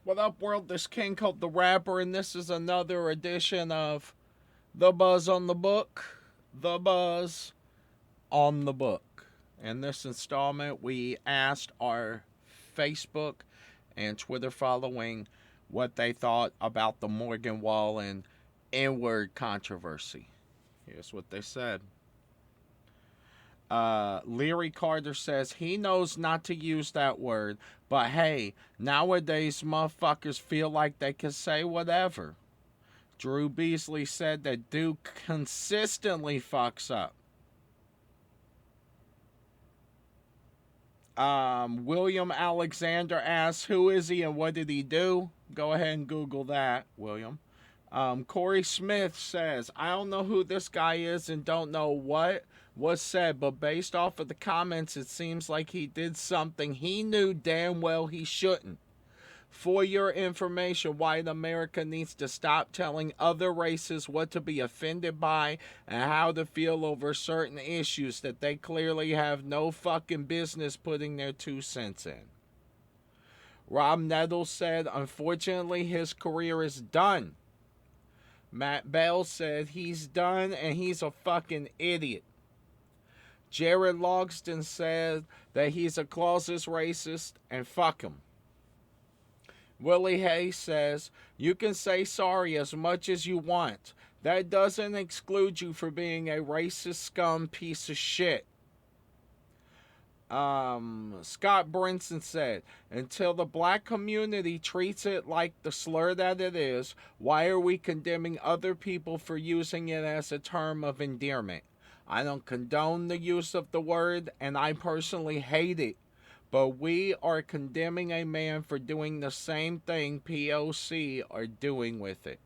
What up, world? This King called the Rapper, and this is another edition of The Buzz on the Book. The Buzz on the Book. In this installment, we asked our Facebook and Twitter following what they thought about the Morgan Wallen N-word controversy. Here's what they said. Leary Carter says he knows not to use that word, but hey, nowadays motherfuckers feel like they can say whatever. Drew Beasley said that Duke consistently fucks up. William Alexander asks, who is he and what did he do? Go ahead and Google that, William. Corey Smith says, I don't know who this guy is and don't know what was said, but based off of the comments, it seems like he did something he knew damn well he shouldn't. For your information, white America needs to stop telling other races what to be offended by and how to feel over certain issues that they clearly have no fucking business putting their 2 cents in. Rob Nettles said, unfortunately, his career is done. Matt Bell said he's done and he's a fucking idiot. Jared Logston said that he's a closet racist and fuck him. Willie Hayes says, you can say sorry as much as you want. That doesn't exclude you for being a racist scum piece of shit. Scott Brinson said, until the black community treats it like the slur that it is, why are we condemning other people for using it as a term of endearment? I don't condone the use of the word, and I personally hate it. But we are condemning a man for doing the same thing POC are doing with it.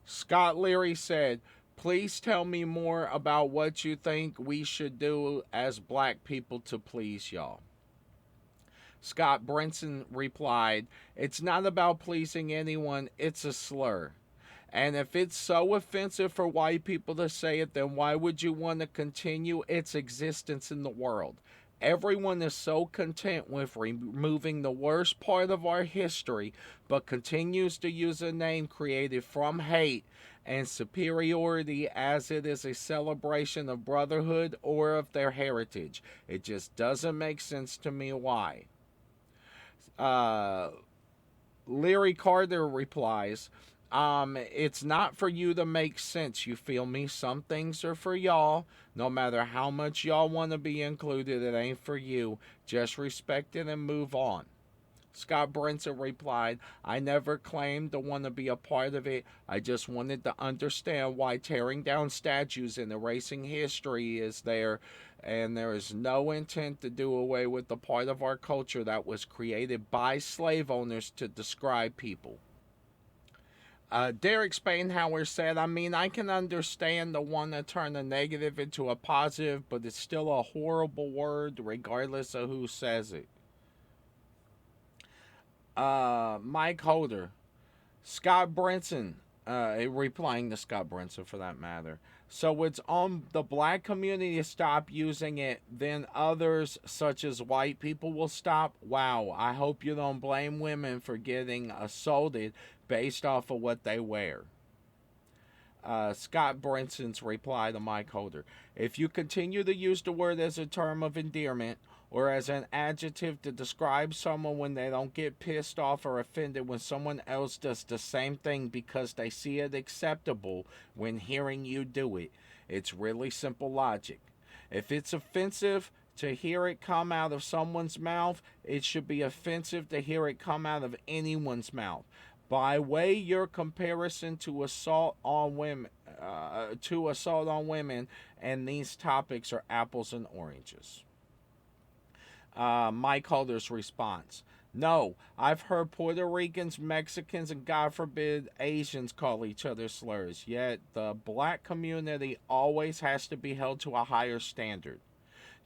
Scott Leary said, please tell me more about what you think we should do as black people to please y'all. Scott Brinson replied, it's not about pleasing anyone, it's a slur. And if it's so offensive for white people to say it, then why would you want to continue its existence in the world? Everyone is so content with removing the worst part of our history, but continues to use a name created from hate and superiority as it is a celebration of brotherhood or of their heritage. It just doesn't make sense to me why. Uh, Leary Carter replies, it's not for you to make sense, you feel me? Some things are for y'all. No matter how much y'all want to be included, it ain't for you. Just respect it and move on. Scott Brinson replied, I never claimed to want to be a part of it. I just wanted to understand why tearing down statues and erasing history is there, and there is no intent to do away with the part of our culture that was created by slave owners to describe people. Derek Spainhauer said, I mean, I can understand the one to turn a negative into a positive, but it's still a horrible word regardless of who says it. Mike Holder, Scott Brinson, replying to Scott Brinson for that matter. So it's on the black community to stop using it, then others, such as white people, will stop. Wow, I hope you don't blame women for getting assaulted based off of what they wear. Scott Brinson's reply to Mike Holder. If you continue to use the word as a term of endearment or as an adjective to describe someone when they don't get pissed off or offended when someone else does the same thing because they see it acceptable when hearing you do it, it's really simple logic. If it's offensive to hear it come out of someone's mouth, it should be offensive to hear it come out of anyone's mouth. By way your comparison to assault on women, and these topics are apples and oranges. Mike Holder's response. No, I've heard Puerto Ricans, Mexicans, and God forbid Asians call each other slurs, yet the black community always has to be held to a higher standard.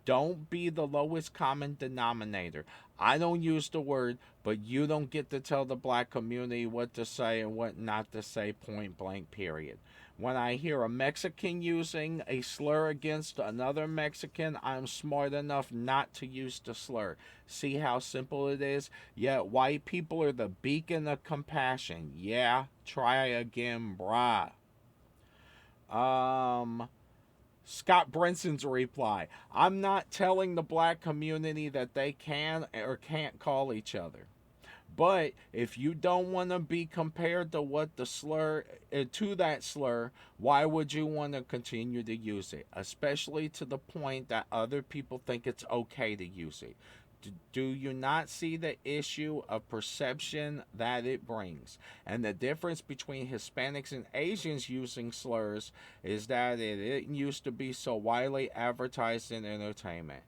Don't be the lowest common denominator. I don't use the word, but you don't get to tell the black community what to say and what not to say, point blank, period. When I hear a Mexican using a slur against another Mexican, I'm smart enough not to use the slur. See how simple it is? Yet white people are the beacon of compassion. Yeah, try again, brah. Um, Scott Brinson's reply: I'm not telling the black community that they can or can't call each other. But if you don't want to be compared to what the slur to that slur, why would you want to continue to use it? Especially to the point that other people think it's okay to use it. Do you not see the issue of perception that it brings? And the difference between Hispanics and Asians using slurs is that it didn't used to be so widely advertised in entertainment.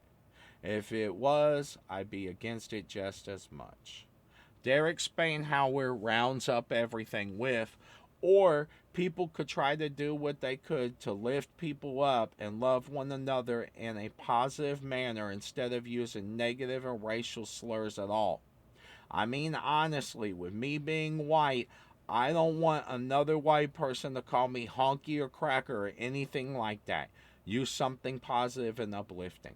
If it was, I'd be against it just as much. Derek Spain, however, rounds up everything with, or people could try to do what they could to lift people up and love one another in a positive manner instead of using negative and racial slurs at all. I mean, honestly, with me being white, I don't want another white person to call me honky or cracker or anything like that. Use something positive and uplifting.